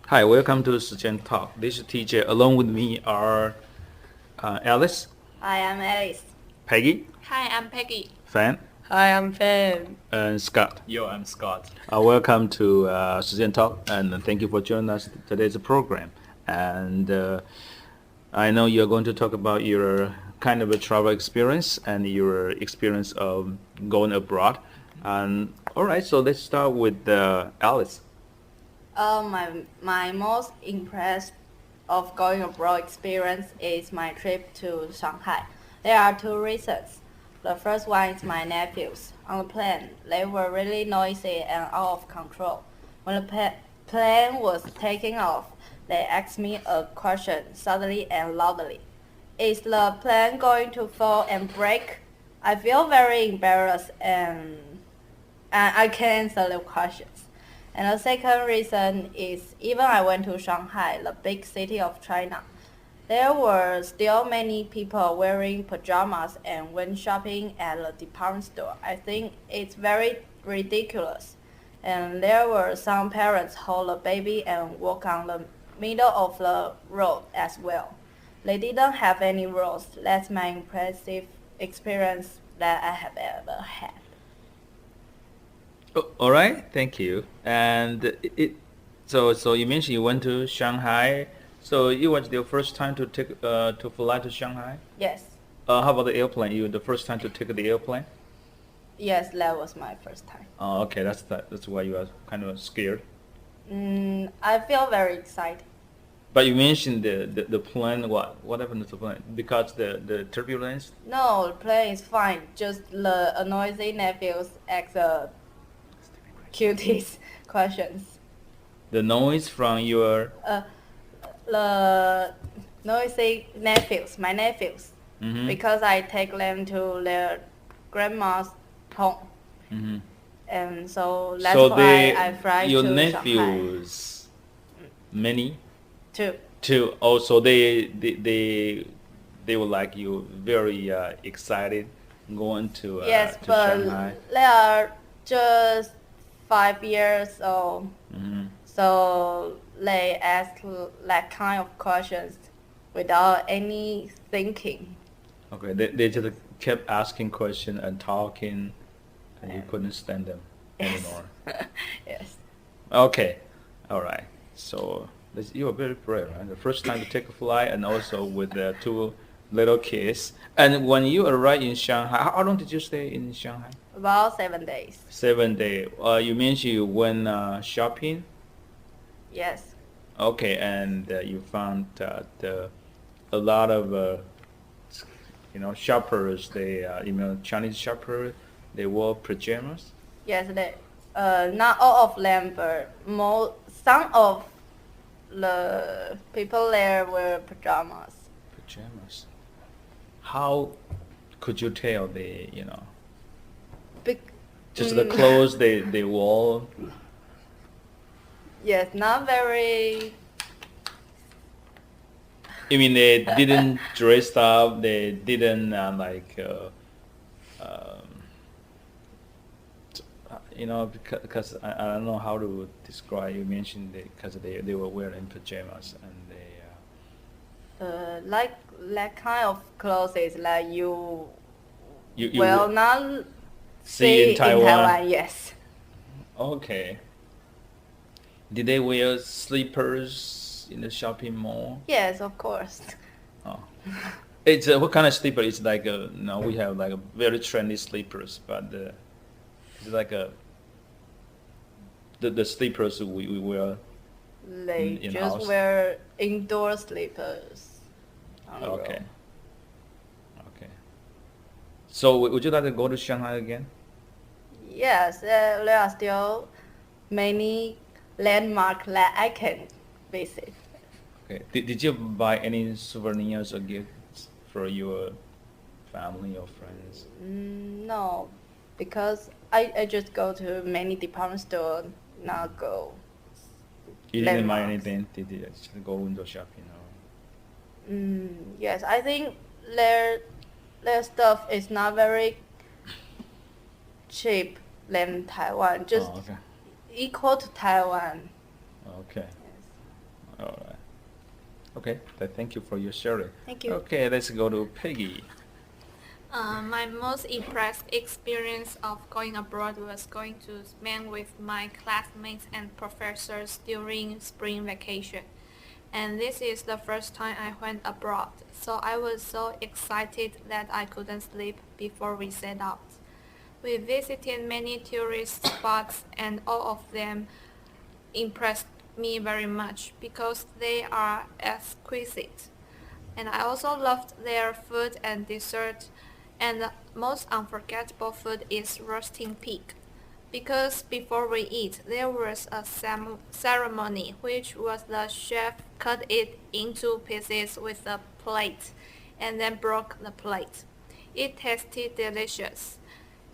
Hi, welcome to Suchen Talk. This is TJ. Along with me are Alice, I am Alice. Peggy, Hi, I'm Peggy. Fan, Hi, I'm Finn. and Scott. Yo, I'm Scott. Welcome to Suchen Talk, and thank you for joining us today's program. And I know you're going to talk about your kind of a travel experience and your experience of going abroad. And all right, so let's start with Alice. My most impressed of going abroad experience is my trip to Shanghai. There are two reasons. The first one is my nephews. On the plane, they were really noisy and out of control. When the plane was taking off, they asked me a question suddenly and loudly. Is the plane going to fall and break? I feel very embarrassed and I can answer the questions. And the second reason is even I went to Shanghai, the big city of China. There were still many people wearing pajamas and went shopping at the department store. I think it's very ridiculous. And there were some parents hold a baby and walk on the middle of the road as well. They didn't have any rules. That's my impressive experience that I have ever had. Oh, all right, thank you. And so you mentioned you went to Shanghai. So it was your first time to take to fly to Shanghai. Yes. How about the airplane? You the first time to take the airplane? Yes, that was my first time. Oh, okay, that's why you are kind of scared. I feel very excited. But you mentioned the plane. What happened to the plane? Because the turbulence. No, the plane is fine. Just the noisy nephews ask the cutest questions. The noise from your. The noisy nephews, my nephews, Mm-hmm. because I take them to their grandma's home, Mm-hmm. and so that's So why I fly your to nephews, many. Shanghai. Too. Also, they were like you very excited going to Yes, to but Shanghai. they are just 5 years old, Hmm. so they ask that kind of questions without any thinking. Okay, they just kept asking questions and talking, and you couldn't stand them anymore. Yes. Okay, all right. So you were very brave, right? The first time to take a flight, and also with the two little kids. And when you arrived in Shanghai, how long did you stay in Shanghai? About 7 days. 7 days. You mentioned you went shopping. Yes. Okay, and you found a lot of shoppers. They Chinese shoppers. They wore pajamas. Yes, not all of them, but some of the people there wear pajamas. Pajamas. How could you tell Bec- just the clothes they wore? Yes, not very. I mean, they didn't dress up. They didn't because I don't know how to describe. You mentioned because they were wearing pajamas and Like that kind of clothes is like you will not see in in Taiwan. Taiwan. Yes. Okay. Did they wear slippers in the shopping mall? Yes, of course. Oh. It's what kind of slipper? It's like no, we have like a very trendy slippers, but it's like the slippers we wear. They In just house? wear indoor slippers. On the Okay. road. Okay. So would you like to go to Shanghai again? Yes, there are still many landmarks that I can visit. Okay. Did you buy any souvenirs or gifts for your family or friends? No, because I just go to many department stores, not go. You didn't buy Landmarks. anything? Did you just go window shopping or? Yes, I think their stuff is not very cheap than Taiwan, just Oh, okay. equal to Taiwan. Okay. Yes. All right. Okay. Thank you for your sharing. Thank you. Okay, let's go to Peggy. My most impressed experience of going abroad was going to Spain with my classmates and professors during spring vacation. And this is the first time I went abroad, so I was so excited that I couldn't sleep before we set out. We visited many tourist spots and all of them impressed me very much because they are exquisite. And I also loved their food and dessert. And the most unforgettable food is roasting pig. Because before we eat, there was a ceremony which was the chef cut it into pieces with a plate and then broke the plate. It tasted delicious.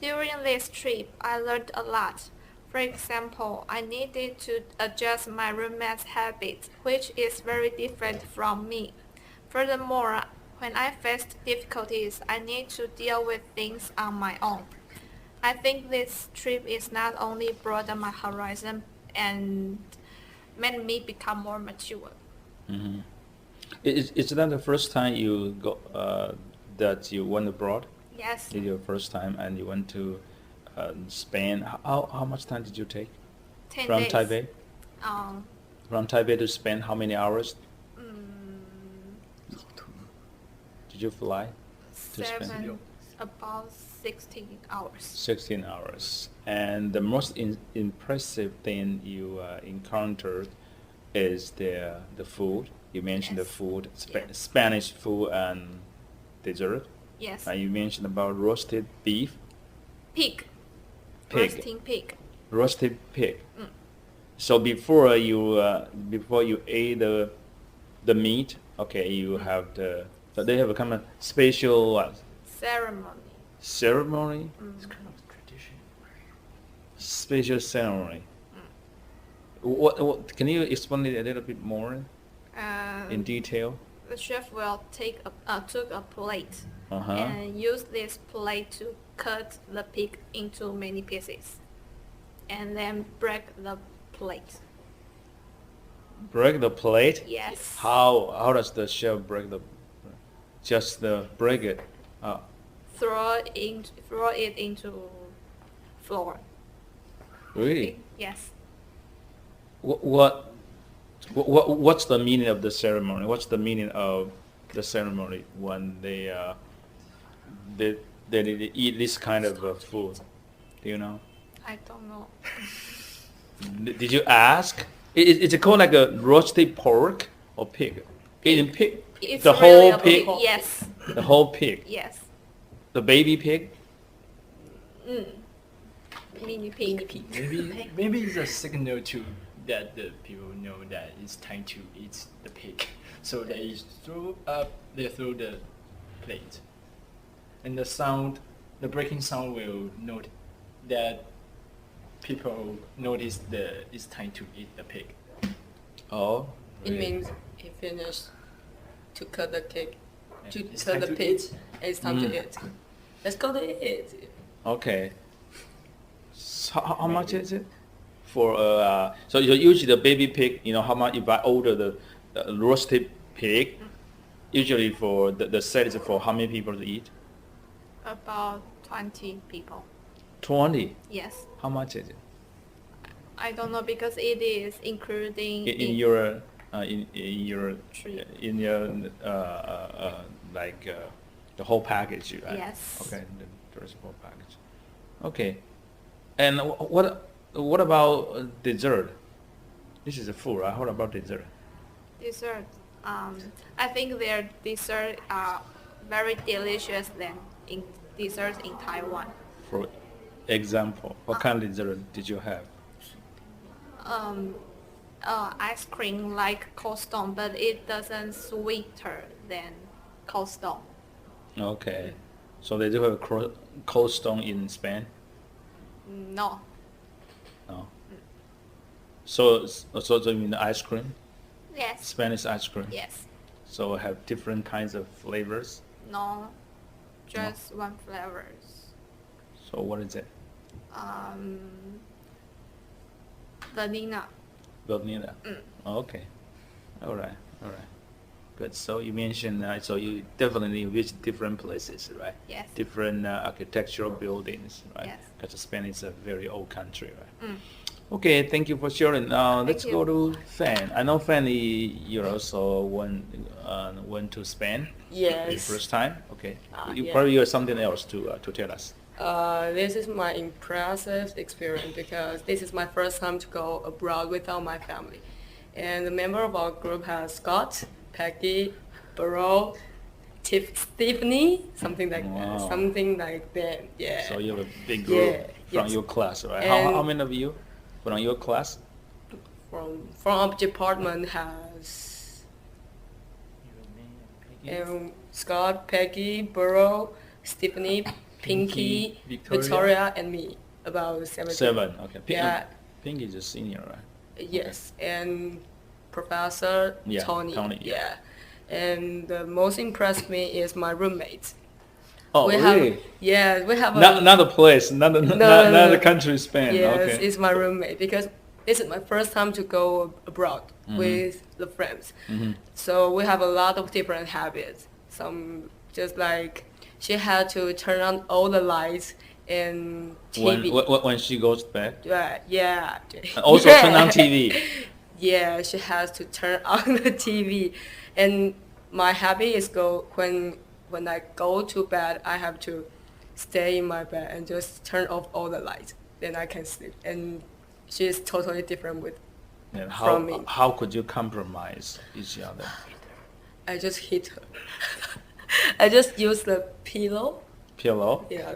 During this trip, I learned a lot. For example, I needed to adjust my roommate's habits, which is very different from me. Furthermore, when I faced difficulties, I need to deal with things on my own. I think this trip is not only broadened my horizon and made me become more mature. Mm-hmm. Is that the first time you go that you went abroad? Yes, Is your first time, and you went to Spain? How much time did you take 10 from days. Taipei? Um, From Taipei to Spain, how many hours mm, did you fly to Spain? about 16 hours. 16 hours. And the most impressive thing you encountered is the food. You mentioned the Yes. food, Yeah. Spanish food and dessert. Yes, You mentioned about roasted beef, pig. pig, Roasting pig. roasted pig. Mm. So before you ate the meat, okay, you have so they have a kind of special Ceremony. ceremony, It's kind of tradition. special ceremony. Mm. What can you explain it a little bit more in detail? The chef will took a plate Uh-huh. and use this plate to cut the pig into many pieces and then break the plate. Break the plate? Yes. How does the chef break the just break it? Throw it into floor. Really? Yes. What's the meaning of the ceremony? What's the meaning of the ceremony when they eat this kind of food? Do you know? I don't know. Did you ask? Is it called like a roasted pork or pig? Eating pig? It's The really whole a pig? Yes. The whole pig? Yes. The baby pig? Mm. Mini pig. Maybe it's a signal to that the people know that it's time to eat the pig. So they throw the plate, and the breaking sound will note that people notice it's time to eat the pig. Oh. It really? means he finished to cut the cake, to It's cut time the to pig. eat. It's time to eat. Let's go to eat. Okay. So how much is it for so usually the baby pig, how much if I order the roasted pig, usually for the set is for how many people to eat? About 20 people. 20. Yes. How much is it? I don't know because it is including In your in your Tree. in your like the whole package, right? Yes. Okay, the first whole package. Okay, and what about dessert? This is a food, right? What about dessert? dessert. I think their dessert are very delicious than in desserts in Taiwan. For example, what kind of dessert did you have? Ice cream like Cold Stone, but it doesn't sweeter than Cold Stone. Okay, so they do have a cold stone in Spain? No. No. So you mean the ice cream? Yes. Spanish ice cream? Yes. So have different kinds of flavors? No. Just one flavors. So what is it? Vanilla. Vanilla? Mm. Okay. All right, all right. Good. So you mentioned, so you definitely visit different places, right? Yes. Different architectural buildings, right? Yes. Because Spain is a very old country, right? Mm. Okay, thank you for sharing. Let's you. go to Fan. I know Fan, you also went to Spain. Yes. Your first time. Okay. Yeah. Probably you have something else to tell us. This is my impressive experience because this is my first time to go abroad without my family. And the member of our group has Scott, Peggy, Burrow, Stephanie, something like Wow. that. Something like that, yeah. So you have a big group Yeah, from yes. your class, right? And How many of you from your class? from our department has Scott, Peggy, Burrow, Stephanie, Pinky, Victoria, and me. About 7. 7. Okay. Yeah. Pink is a senior, right? Yes, and Professor Yeah, Tony. Tony, yeah. Yeah. And the most impressed me is my roommate. Oh, we really? We have Not the place, not the country, Spain. Yes, Okay. it's my roommate because this is my first time to go abroad with the friends. Mhm. So we have a lot of different habits. Some just like she had to turn on all the lights and TV. When she goes back. Yeah. Also Yeah. turn on TV. Yeah, she has to turn on the TV, and my habit is when I go to bed, I have to stay in my bed and just turn off all the lights. Then I can sleep. And she is totally different And from me. how could you compromise each other? I just hit her. I just use the pillow, Pillow? yeah,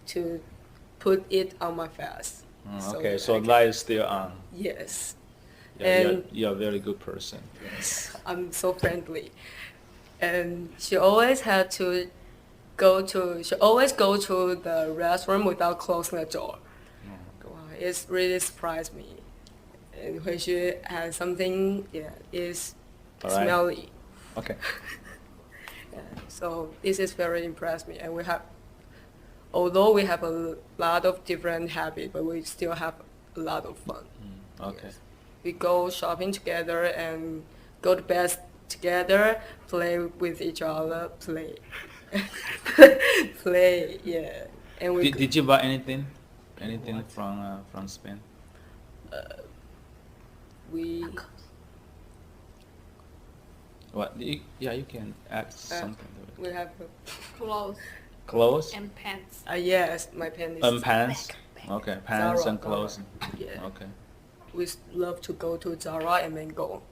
to put it on my face. Okay, that so I can- light is still on. Yes. Yeah, And- you're a very good person. I'm so friendly. And she always she always go to the restroom without closing the door. Wow, it's really surprised me. And when she has something, is All right. smelly. Okay. Yeah, so this is very impressed me. And although we have a lot of different habits, but we still have a lot of fun. Okay. Yes. We go shopping together and go to bed together, play with each other, play. Play, yeah. And we Did you buy anything? Anything from Spain? we What? You can add something to it. we have Clothes Clothes and pants. yes, my pen is and pants. Okay, pants Zara, and clothes. yeah. Okay. We love to go to Zara and Mango.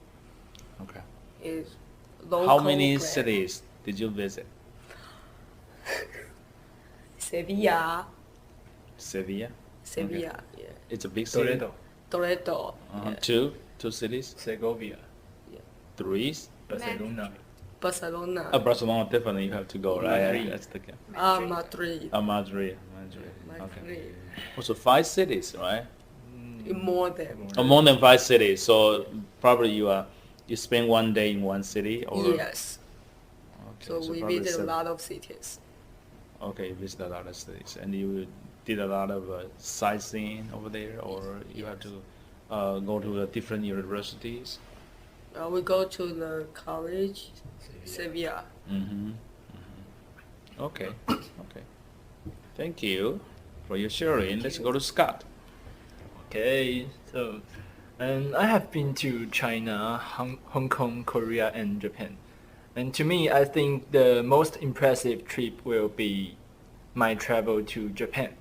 Okay. It's local How many brand. cities did you visit? Sevilla, Sevilla. yeah. It's a big city. Toledo, yeah. Two cities. Segovia, Three. Barcelona. Barcelona, Barcelona definitely you have to go, right? Madrid. That's the game. Madrid, Madrid. Okay. Madrid. Also 5 cities, right? More than More than 5 cities. So probably you spend one day in one city, or yes. Okay, So we probably visit a 7. lot of cities. Okay, you visit a lot of cities, and you did a lot of sightseeing over there, or you have to go to the different universities. We go to the college, Sevilla. Mm-hmm. Okay. Okay. Thank you for your sharing. Let's go to Scott. Okay, so, and I have been to China, Hong Kong, Korea, and Japan. And to me, I think the most impressive trip will be my travel to Japan.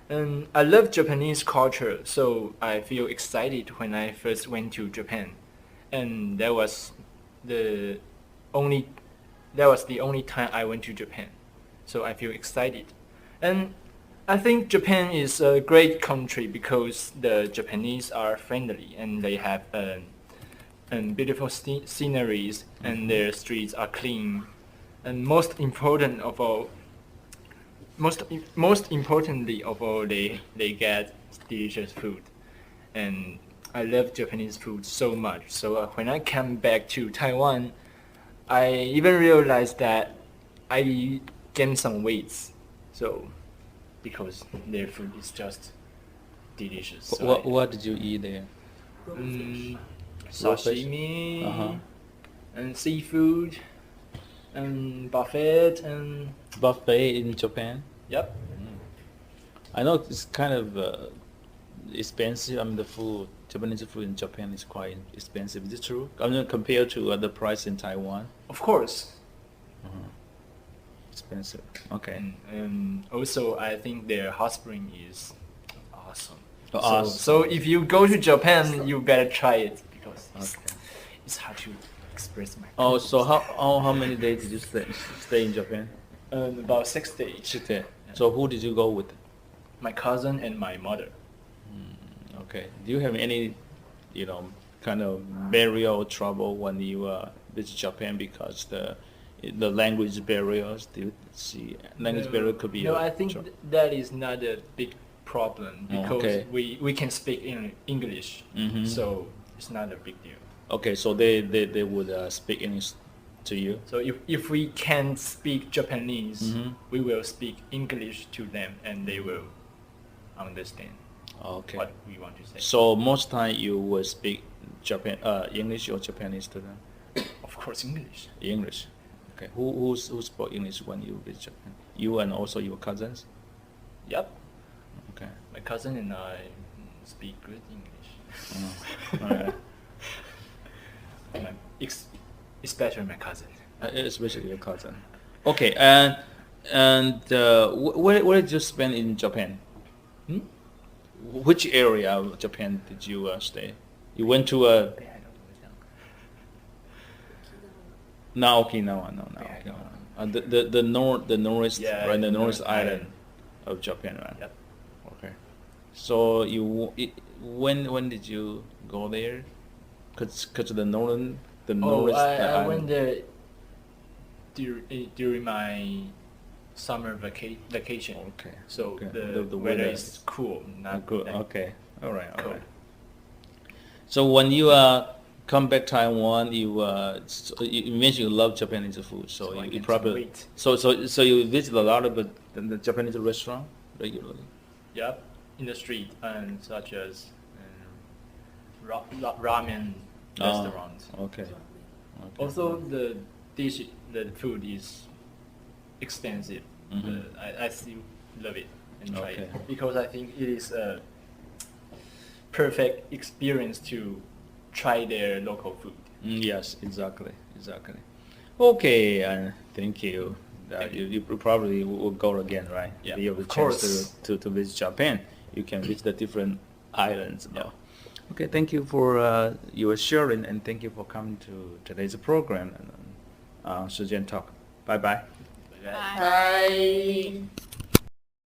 And I love Japanese culture, so I feel excited when I first went to Japan. And that was the only time I went to Japan. So I feel excited. And I think Japan is a great country because the Japanese are friendly and they have beautiful sceneries and their streets are clean. And most importantly of all, they get delicious food. And I love Japanese food so much. So when I came back to Taiwan, I even realized that I gained some weights. So because their food is just delicious. So What did you eat there? Raw fish? sashimi, Uh-huh. and seafood, and buffet, and Buffet in Japan? yep. I know it's kind of expensive. I mean, the food, Japanese food in Japan is quite expensive. Is it true? I mean, compared to other price in Taiwan? Of course. Expensive. Okay. And also, I think their hot spring is awesome. Oh, So, awesome. so if you go to Japan, you better try it because Okay. it's hard to express my. Oh, so feelings. how many days did you stay in Japan? About 6 days. 6 days. So who did you go with? My cousin and my mother. Okay. Do you have any, kind of barrier or trouble when you visit Japan because the language barriers? Do you see language barrier could be? No, a I think trouble? that is not a big problem Oh, because okay. we can speak in English, Mhm. so it's not a big deal. Okay, so they would speak English to you. So if we can't speak Japanese, Mhm. we will speak English to them, and they will understand Okay. what we want to say. So most time you will speak English or Japanese to them? Of course, English. English. Okay. Who spoke English when you visit Japan? You and also your cousins? Yep. Okay. My cousin and I speak good English. Alright. Especially my cousin. Especially your cousin. Okay, and where did you spend in Japan? Hmm? Which area of Japan did you stay? You went to Okinawa, no, Okinawa. The northwest, Yeah, right? The the north North island Island. of Japan, right? Yep. Okay. So when did you go there? Cause the northern northwest I island. went there during my summer vacation. Okay. So okay. the weather is cool, not Good. that Okay. All right. All cold. right. So when you come back Taiwan, you mentioned you love Japanese food, so So I you gained probably some weight. so you visit a lot of the Japanese restaurant regularly. Yep, in the street and such as ramen restaurants. Okay. Also, the food is expensive. Mhm. I still love it and try Okay. it because I think it is a perfect experience to try their local food. Yes, exactly. Okay, thank you. Thank You probably will go again, right? Yeah, You have a of chance course. to visit Japan. You can visit the different islands. Yeah. Okay, thank you for your sharing, and thank you for coming to today's program, Talk. Bye bye. But, Bye. Bye.